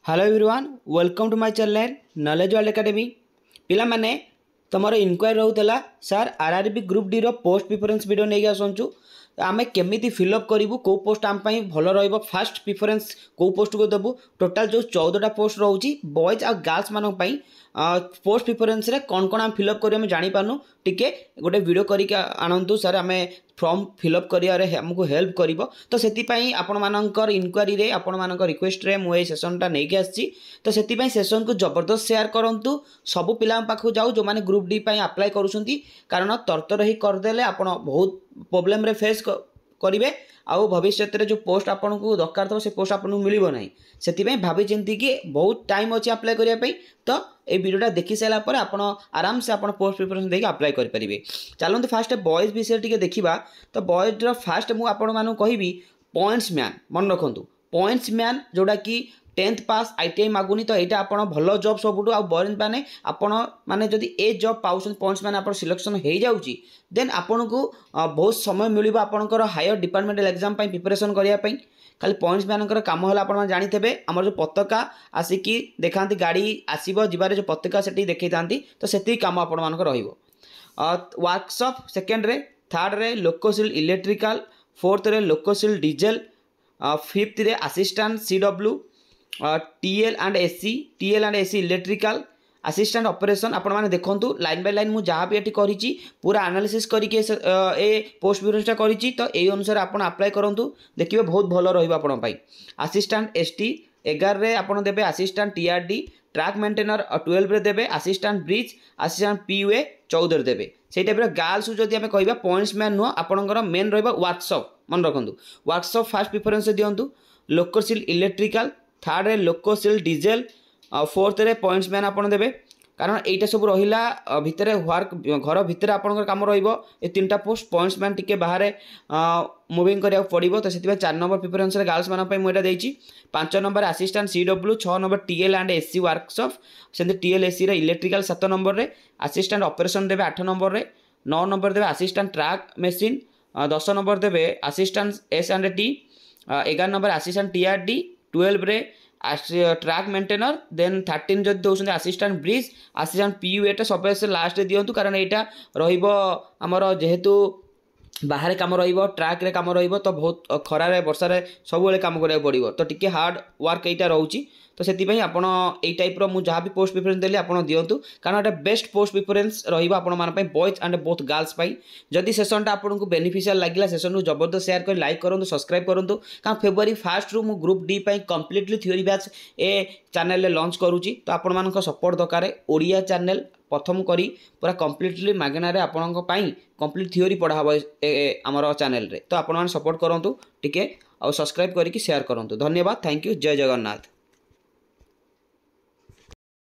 Hello everyone welcome to my channel Knowledge World Academy पिला माने तुमर इनक्वारी रोला सर आरआरबी ग्रुप डी रो पोस्ट प्रिफरेंस वीडियो नहीं आसुँ आमे केमिति फिलअप करूँ कौ पोस्ट आम भल रहा फास्ट प्रिफरेंस कौ पोस्ट को देवु टोटाल जो 14टा पोस्ट रोची बॉयज और गर्ल्स मानी पोस्ट प्रिफरेंस रे कौन कौन आम फिलअप कर जानी पारनु टिके गोटे वीडियो करके आणतु सर आम फॉर्म फिलअप करमको हेल्प कर तो से आपण मानकर इनक्वारी रे आपण मान रिक्वेस्ट रे मुझे सेसनटा नहीं आसी तो से सेसन को जबरदस्त शेयर करूँ सबू पिला पाखु जाऊ जो मैंने ग्रुप डी अप्लाई करुँच कारण तरतर ही करदे आप बहुत प्रोब्लेम रे फेस करेंगे आउ भविष्य में जो पोस्ट आपन को दरकार थो से पोस्ट आपको मिल ना से भावी चिंती कि बहुत टाइम अच्छे अप्लाई करने तो ये वीडियोटा देखी सारापर आप आराम से आप पोस्ट प्रिफरेंस देखिए अप्लाई करेंगे। चलते फास्ट बॉयज विषय टी देखा तो बॉयज फास्ट मुझे कहि पॉइंट्स मैन मन रखु पॉइंट्स मैन जोड़ा कि 10th पास ITI मागुनी तो यहाँ आप भल जॉब सबुठ आ बॉयज मैंने आपण मैंने जदि ए जॉब पाउछन पॉइंट्स मैंने आप सिलेक्शन हो जाऊँगी देन आपन को बहुत समय मिल आपंकर हायर डिपार्टमेंटल एग्जाम प्रिपरेशन करने खाली पॉइंट्स मैनकर कम है आप जाते आमर जो पताका आसिकी देखा गाड़ी आसब जबार जो पताका से देखी था तो से कम आपण वर्कशॉप सेकेंड रे थर्ड रे लोकोसिल इलेक्ट्रिकल फोर्थ रे लोकोसिल डीजेल फिफ्थ रे assistant CW TL and AC electrical assistant operation आपण मैंने देखूँ लाइन बाय लाइन मुझे जहाँ भी ये करी पूरा एनालिसिस करके पोस्ट प्रिफरेंसटा करी तो यही अनुसार आप अप्लाई करूँ देखिए बहुत भल रही असिस्टेंट ST 11 रे आप देवे असिस्टेंट TRD ट्रैक मेंटेनर 12 रे देवे असिस्टेंट ब्रिज असिस्टेंट PUA 14 रे देवे से टाइप गर्ल्स जदि आम कह पॉइंट्स मैन नुह आपंकर मेन वर्कशॉप मन रखु वर्कशॉप फास्ट प्रिफरेंस दिंतु लोकोसिल इलेक्ट्रिकल थर्ड रे लोकोसिल डीजेल फोर्थ रे पॉइंट्स मैन आप देवे कारण यहाँ सब रहा भितर वर्क घर भितर आपंकर कम रही 3टा पोस्ट पॉइंट्स मैन टी बाहर मुविंग करा पड़ो तो से 4 नंबर प्रिफरेंस गर्ल्स मानी मुझे 5 number assistant CW 6 number TL and AC workshop से TL AC इलेक्ट्रिकल 7 नंबर रे असिस्टेंट ऑपरेशन देवे 8 नंबर रे 9 नंबर देवे असिस्टेंट ट्रैक मशीन 10 नंबर देवे assistant S&T 11 number assistant TRD 12 रे ट्रैक मेंटेनर देन 13 जब दौरान असिस्टेंट ब्रिज असिस्टेंट PUA सब लास्ट दिंतु कारण यहाँ रमर जेहेतु बाहर कम ट्रैक रे कम तो बहुत खरारे वर्षा सब कम करा पड़ो तो टी हार्ड वर्क यहाँ रोचे तो से आप टाइप मुझे जहाँ भी पोस्ट प्रिफरेंस देली आप दिंतु कारण ये बेस्ट पोस्ट प्रिफरेंस रही बॉयज एंड बोथ गर्ल्स जदि सेसनटा आपको बेनिफिशियल लगे सेसन को जबरदस्त शेयर कर लाइक करूँ सब्सक्राइब करूँ कारण फेब्रुआरी 1 रु group d completely theory batch ए चैनल लॉन्च करुँची तो आपण सपोर्ट दरकार ओडिया चैनल प्रथम करी पूरा कंप्लीटली मागणार आपण कंप्लीट थ्योरी पढ़ा आमर चैनल रे तो आपण सपोर्ट करूँ टिके और सब्सक्राइब करके शेयर करूँ धन्यवाद थैंक यू जय जगन्नाथ।